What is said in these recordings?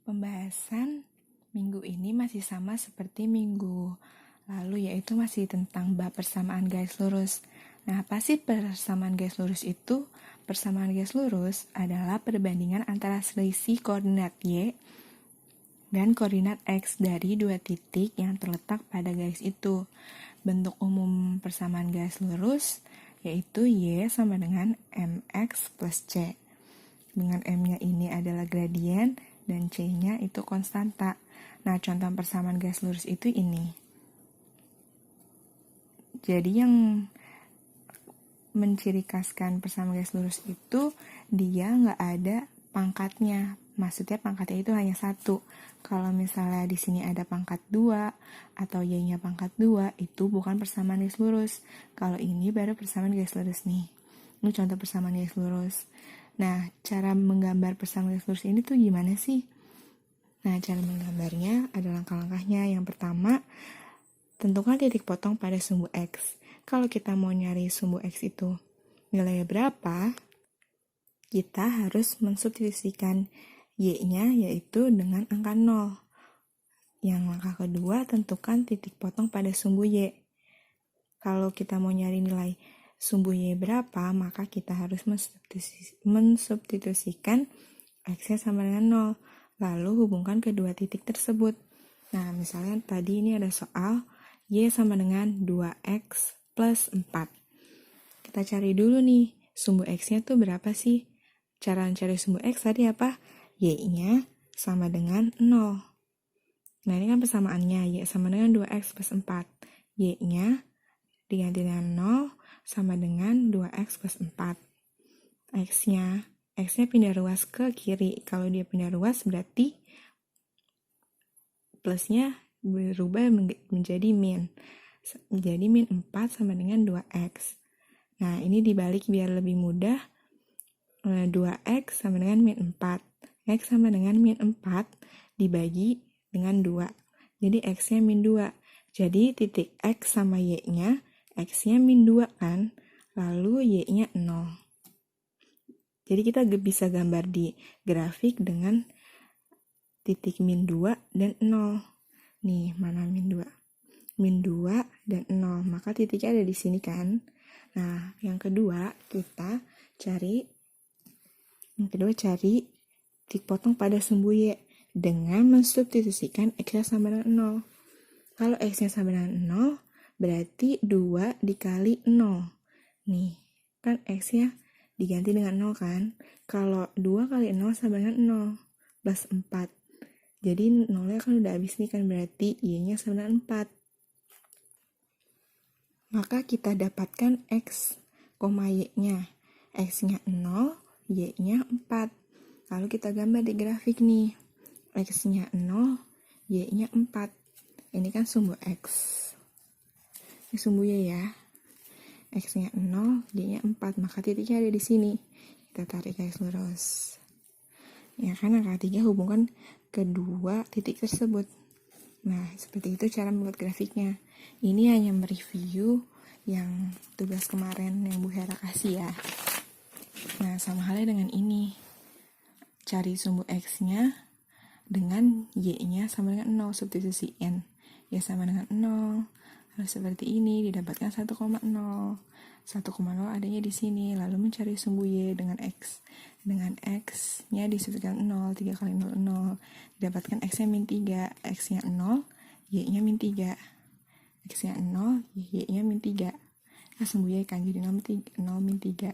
Pembahasan minggu ini masih sama seperti minggu lalu, yaitu masih tentang bab persamaan garis lurus. Nah, apa sih persamaan garis lurus itu? Persamaan garis lurus adalah perbandingan antara selisih koordinat Y dan koordinat X dari dua titik yang terletak pada garis itu. Bentuk umum persamaan garis lurus yaitu Y sama dengan MX plus C. Dengan M-nya ini adalah gradien dan C-nya itu konstanta. Nah, contoh persamaan garis lurus itu ini. Jadi yang menciri khaskan persamaan garis lurus itu dia nggak ada pangkatnya. Maksudnya pangkatnya itu hanya satu. Kalau misalnya di sini ada pangkat 2 atau Y-nya pangkat 2, itu bukan persamaan garis lurus. Kalau ini baru persamaan garis lurus nih. Ini contoh persamaan garis lurus. Nah, cara menggambar persamaan garis lurus ini tuh gimana sih? Nah, cara menggambarnya ada langkah-langkahnya. Yang pertama, tentukan titik potong pada sumbu X. Kalau kita mau nyari sumbu X itu nilai berapa, kita harus mensubstitusikan Y-nya yaitu dengan angka 0. Yang langkah kedua, tentukan titik potong pada sumbu Y. Kalau kita mau nyari nilai sumbu Y berapa, maka kita harus mensubstitusikan X-nya sama dengan 0. Lalu hubungkan kedua titik tersebut. Nah, misalnya tadi ini ada soal Y sama dengan 2X plus 4. Kita cari dulu nih, sumbu X-nya tuh berapa sih? Cara mencari sumbu X tadi apa? Y-nya sama dengan 0. Nah, ini kan persamaannya, Y sama dengan 2X plus 4. Y-nya diganti dengan 0 sama dengan 2X plus 4. X-nya pindah ruas ke kiri. Kalau dia pindah ruas berarti plusnya berubah menjadi min. Jadi min 4 sama dengan 2X. Nah, ini dibalik biar lebih mudah. 2X sama dengan min 4. X sama dengan min 4 dibagi dengan 2. Jadi X-nya min 2. Jadi titik X sama Y-nya, X-nya min 2 kan, lalu Y-nya 0. Jadi kita bisa gambar di grafik dengan titik min 2 dan 0. Nih, mana min 2? Min 2 dan 0. Maka titiknya ada di sini kan. Nah, yang kedua kita cari titik potong pada sumbu Y dengan mensubstitusikan X-nya sama dengan 0. Kalau X-nya sama dengan 0, berarti 2 dikali 0. Nih, kan X-nya diganti dengan 0 kan. Kalau 2 kali 0 sama dengan 0 plus 4. Jadi 0-nya kan udah habis nih kan, berarti Y-nya sama dengan 4. Maka kita dapatkan X, Y-nya. X-nya 0, Y-nya 4. Lalu kita gambar di grafik nih. X-nya 0, Y-nya 4. Ini kan sumbu X. Ini sumbu Y ya. X-nya 0, Y-nya 4. Maka titiknya ada di sini. Kita tarik garis lurus. Ya kan, angka 3 hubungkan kedua titik tersebut. Nah, seperti itu cara membuat grafiknya. Ini hanya mereview yang tugas kemarin yang Bu Hera kasih ya. Nah, sama halnya dengan ini. Cari sumbu X-nya dengan Y-nya sama dengan 0, substitusi N. Y sama dengan 0. Lalu seperti ini didapatkan 1,0. 1,0 adanya di sini. Lalu mencari sumbu Y dengan X. Dengan X-nya disebutkan 0. 3 kali 0, 0. Didapatkan X-nya min 3. X-nya 0, Y-nya min 3. X-nya 0, Y-nya min 3. Nah, sumbu Y kan jadi 0 min 3.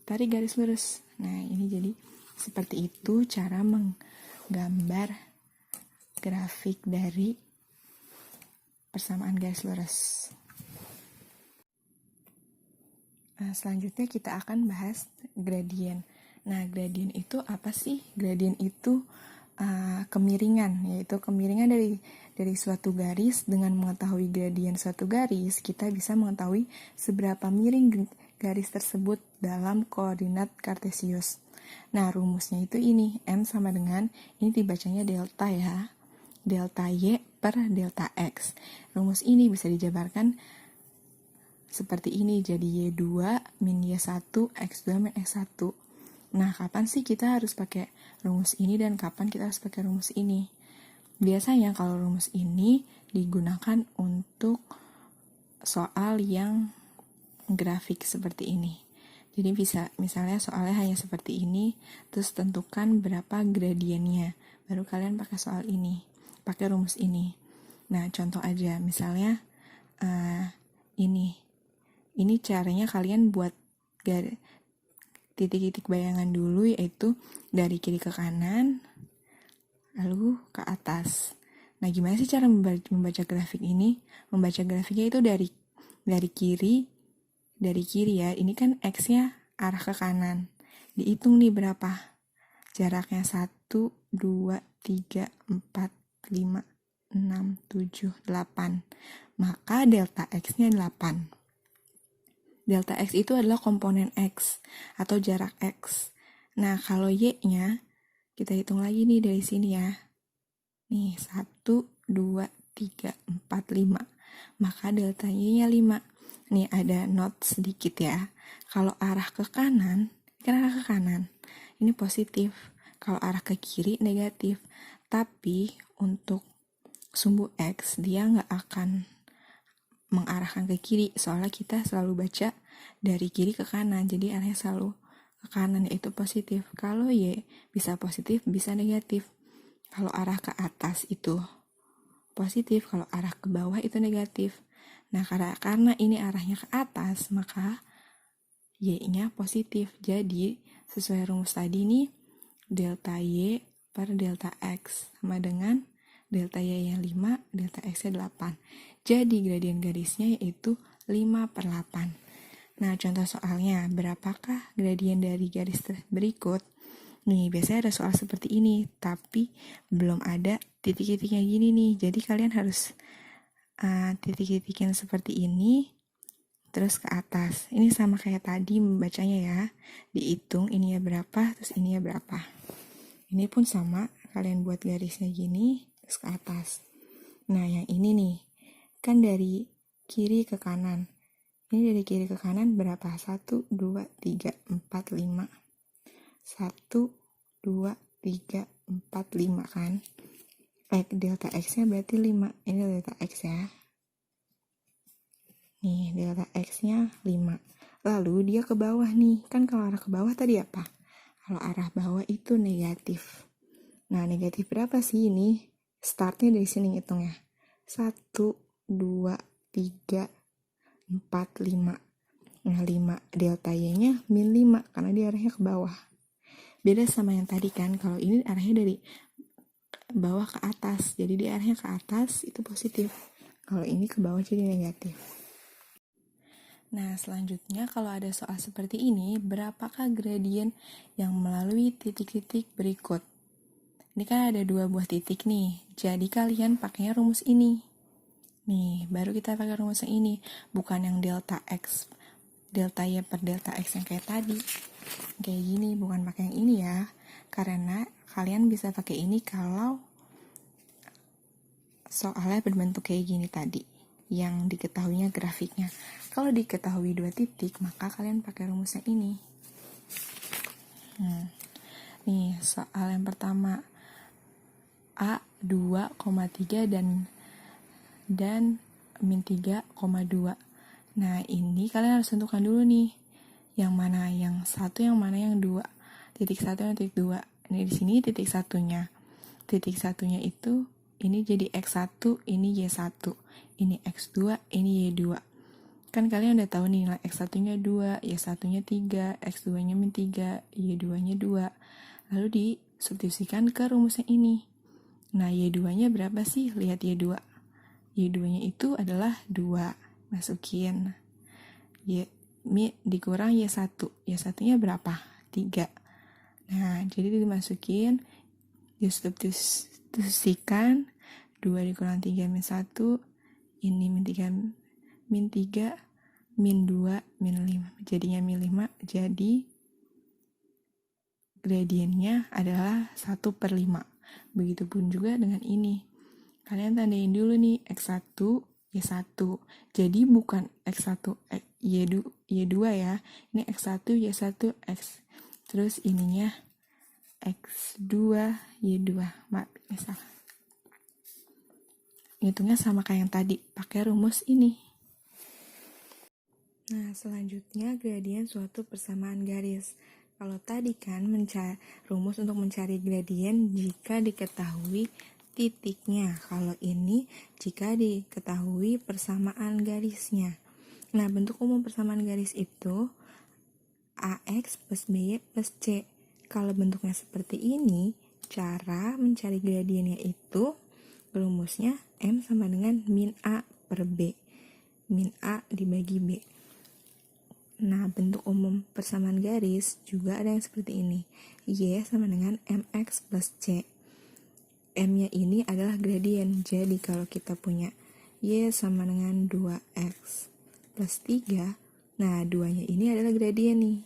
Tarik garis lurus. Nah, ini jadi seperti itu cara menggambar grafik dari persamaan garis lurus. Nah, selanjutnya kita akan bahas gradien. Nah, gradien itu apa sih? Gradien itu kemiringan, yaitu kemiringan dari suatu garis. Dengan mengetahui gradien suatu garis, kita bisa mengetahui seberapa miring garis tersebut dalam koordinat kartesius. Nah, rumusnya itu ini, M sama dengan, ini dibacanya delta ya, delta Y per delta X. Rumus ini bisa dijabarkan seperti ini, jadi Y2 min Y1, X2 min X1. Nah, kapan sih kita harus pakai rumus ini dan kapan kita harus pakai rumus ini? Biasanya kalau rumus ini digunakan untuk soal yang grafik seperti ini. Jadi bisa misalnya soalnya hanya seperti ini, terus tentukan berapa gradiennya. Baru kalian pakai soal ini, pakai rumus ini. Nah, contoh aja, misalnya ini. Ini caranya kalian buat titik-titik bayangan dulu, yaitu dari kiri ke kanan, lalu ke atas. Nah, gimana sih cara membaca grafik ini? Membaca grafiknya itu dari kiri ya. Ini kan X-nya arah ke kanan. Dihitung nih berapa jaraknya, 1, 2, 3, 4, 5, 6, 7, 8. Maka delta X-nya 8. Delta X itu adalah komponen X atau jarak X. Nah, kalau Y-nya kita hitung lagi nih dari sini ya. Nih, 1, 2, 3, 4, 5. Maka delta Y-nya 5. Nih ada note sedikit ya. Kalau arah ke kanan, kan arah ke kanan, ini positif. Kalau arah ke kiri, negatif. Tapi untuk sumbu X, dia nggak akan mengarahkan ke kiri. Soalnya kita selalu baca dari kiri ke kanan. Jadi arahnya selalu ke kanan, yaitu positif. Kalau Y, bisa positif, bisa negatif. Kalau arah ke atas itu positif, kalau arah ke bawah itu negatif. Nah, karena ini arahnya ke atas, maka Y-nya positif. Jadi, sesuai rumus tadi nih, delta Y per delta X sama dengan delta Y-nya 5, delta X-nya 8. Jadi, gradien garisnya yaitu 5/8. Nah, contoh soalnya, berapakah gradien dari garis berikut? Nih, biasanya ada soal seperti ini, tapi belum ada titik-titiknya gini nih. Jadi, kalian harus titik-titikin seperti ini, terus ke atas. Ini sama kayak tadi membacanya ya. Dihitung ini ya berapa, terus ini ya berapa. Ini pun sama, kalian buat garisnya gini, terus ke atas. Nah, yang ini nih, kan dari kiri ke kanan. Ini dari kiri ke kanan berapa? 1, 2, 3, 4, 5. 1, 2, 3, 4, 5 kan. Delta X-nya berarti 5. Ini delta X ya. Nih, delta X-nya 5. Lalu dia ke bawah nih. Kan kalau arah ke bawah tadi apa? Kalau arah bawah itu negatif. Nah, negatif berapa sih ini? Startnya dari sini hitungnya. 1, 2, 3, 4, 5. Nah, 5. Delta Y-nya min 5 karena dia arahnya ke bawah. Beda sama yang tadi kan. Kalau ini arahnya dari bawah ke atas. Jadi dia arahnya ke atas itu positif. Kalau ini ke bawah jadi negatif. Nah, selanjutnya kalau ada soal seperti ini, berapakah gradien yang melalui titik-titik berikut? Ini kan ada 2 buah titik nih, jadi kalian pakainya rumus ini. Nih, baru kita pakai rumus yang ini, bukan yang delta X, delta Y per delta X yang kayak tadi. Kayak gini, bukan pakai yang ini ya, karena kalian bisa pakai ini kalau soalnya berbentuk kayak gini tadi, yang diketahuinya grafiknya. Kalau diketahui 2 titik, maka kalian pakai rumus yang ini. Nih, soal yang pertama. A 2,3 dan min 3,2. Nah, ini kalian harus tentukan dulu nih. Yang mana yang 1, yang mana yang 2. Titik 1 dan titik 2. Ini di sini titik 1-nya. Titik 1-nya itu ini jadi X1, ini Y1. Ini X2, ini Y2. Kan kalian udah tahu nih, X1-nya 2, Y1-nya 3, X2-nya min 3, Y2-nya 2. Lalu disubstitusikan ke rumus yang ini. Nah, Y2-nya berapa sih? Lihat Y2. Y2-nya itu adalah 2. Masukin. Dikurang Y1. Y1-nya berapa? 3. Nah, jadi dimasukin, disubstitusikan. 2 dikurang 3 min 1. Ini min 3, min 2, min 5. Jadinya min 5. Jadi gradiennya adalah 1/5. Begitupun juga dengan ini. Kalian tandain dulu nih X1, Y1. Jadi bukan X1, Y2 ya. Ini X1, Y1, X. Terus ininya X2, Y2. Maaf, ini salah. Hitungnya sama kayak yang tadi, pakai rumus ini. Nah, selanjutnya gradien suatu persamaan garis. Kalau tadi kan rumus untuk mencari gradien jika diketahui titiknya. Kalau ini jika diketahui persamaan garisnya. Nah, bentuk umum persamaan garis itu AX plus BY plus C. Kalau bentuknya seperti ini, cara mencari gradiennya itu rumusnya M sama dengan min A per B. Min A dibagi B. Nah, bentuk umum persamaan garis juga ada yang seperti ini. Y sama dengan MX plus C. M-nya ini adalah gradien. Jadi kalau kita punya Y sama dengan 2X plus 3, nah 2-nya ini adalah gradien nih.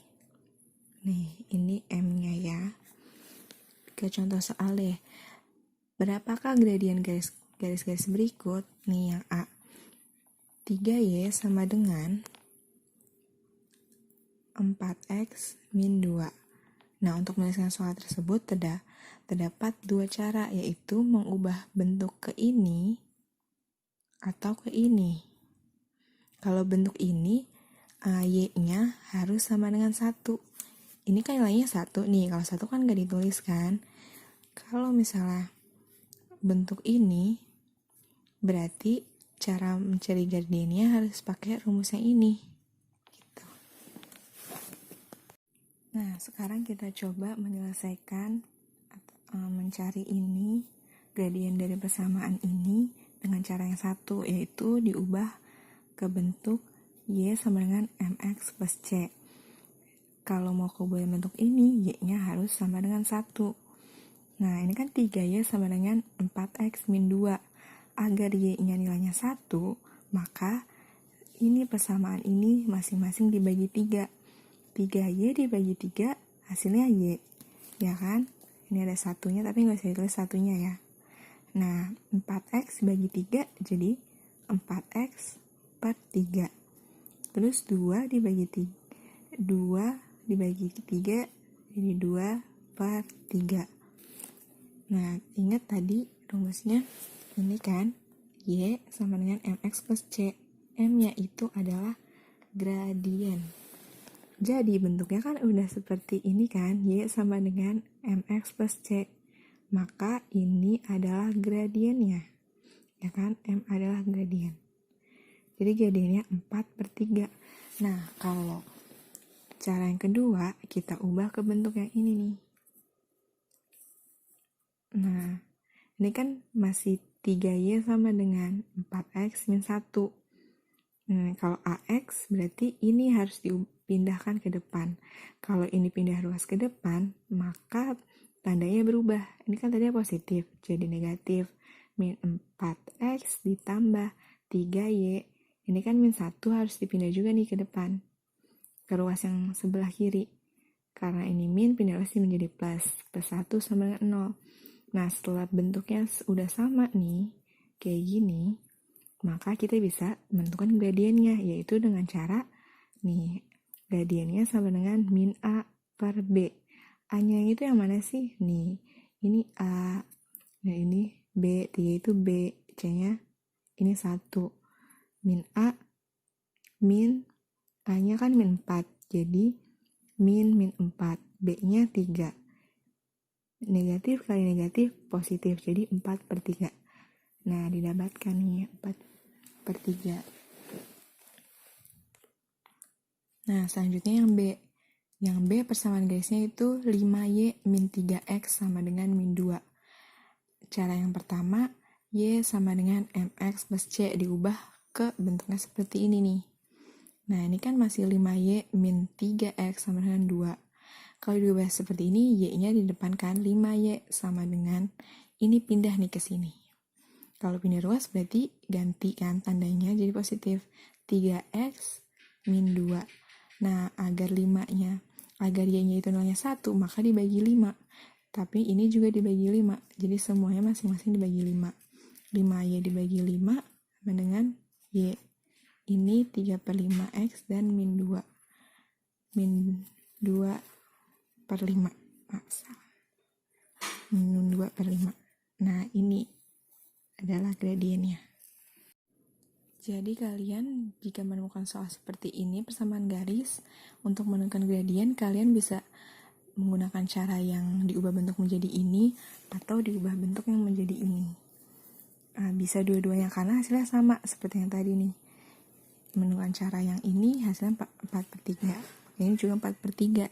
Nih, ini M-nya ya. Ke contoh soal deh. Berapakah gradien garis-garis berikut? Nih yang A. 3Y sama dengan 4X min 2. Nah, untuk menyelesaikan soal tersebut terdapat dua cara, yaitu mengubah bentuk ke ini atau ke ini. Kalau bentuk ini, Y-nya harus sama dengan 1. Ini kan nilainya 1 nih, kalau 1 kan nggak ditulis kan. Kalau misalnya bentuk ini, berarti cara mencari gradiennya harus pakai rumus yang ini. Nah, sekarang kita coba menyelesaikan mencari ini, gradien dari persamaan ini dengan cara yang satu, yaitu diubah ke bentuk Y sama dengan MX plus C. Kalau mau kubah bentuk ini, Y-nya harus sama dengan 1. Nah, ini kan 3Y sama dengan 4X min 2. Agar Y-nya nilainya 1, maka ini persamaan ini masing-masing dibagi 3. 3Y dibagi 3 hasilnya Y, ya kan? Ini ada satunya tapi nggak usah ditulis satunya ya. Nah, 4X bagi 3 jadi 4X per 3. Terus 2 dibagi 3 jadi 2 per 3. Nah, ingat tadi rumusnya ini kan, Y sama dengan MX plus C. M-nya itu adalah gradien. Jadi bentuknya kan udah seperti ini kan, Y sama dengan MX plus C. Maka ini adalah gradiennya. Ya kan, M adalah gradien. Jadi gradiennya 4 per 3. Nah, kalau cara yang kedua, kita ubah ke bentuk yang ini nih. Nah, ini kan masih 3Y sama dengan 4X min 1. Kalau AX berarti ini harus dipindahkan ke depan. Kalau ini pindah ruas ke depan, maka tandanya berubah. Ini kan tadinya positif, jadi negatif. Min 4X ditambah 3Y. Ini kan min 1 harus dipindah juga nih ke depan, ke ruas yang sebelah kiri. Karena ini min, pindah ruas menjadi plus. Plus 1 sama dengan 0. Nah, setelah bentuknya udah sama nih, kayak gini, maka kita bisa menentukan gradiennya, yaitu dengan cara nih, gradiennya sama dengan min A per B. A-nya itu yang mana sih? Nih, ini A, nah ini B, 3 itu B, C-nya ini 1. Min A, min A-nya kan min 4, jadi min 4, B-nya 3. Negatif kali negatif positif, jadi 4 per 3. Nah, didapatkan nih 4 per 3. Nah, selanjutnya yang B. Yang B persamaan garisnya itu 5Y min 3X sama dengan min 2. Cara yang pertama, Y sama dengan MX plus C diubah ke bentuknya seperti ini nih. Nah, ini kan masih 5Y min 3X sama dengan 2. Kalau diubah seperti ini, Y-nya di depan kan 5Y sama dengan, ini pindah nih ke sini. Kalau pindah ruas berarti ganti kan tandanya jadi positif. 3X min 2. Nah, agar Y-nya itu nilainya 1, maka dibagi 5. Tapi ini juga dibagi 5. Jadi semuanya masing-masing dibagi 5. 5Y dibagi 5 sama dengan Y. Ini 3 per 5X dan min 2. Min 2 per 5. Maaf, salah. Min 2 per 5. Nah, ini adalah gradiennya. Jadi kalian jika menemukan soal seperti ini persamaan garis, untuk menemukan gradien kalian bisa menggunakan cara yang diubah bentuk menjadi ini atau diubah bentuk yang menjadi ini. Bisa dua-duanya karena hasilnya sama seperti yang tadi nih. Menemukan cara yang ini hasilnya 4/3. Ini juga 4/3.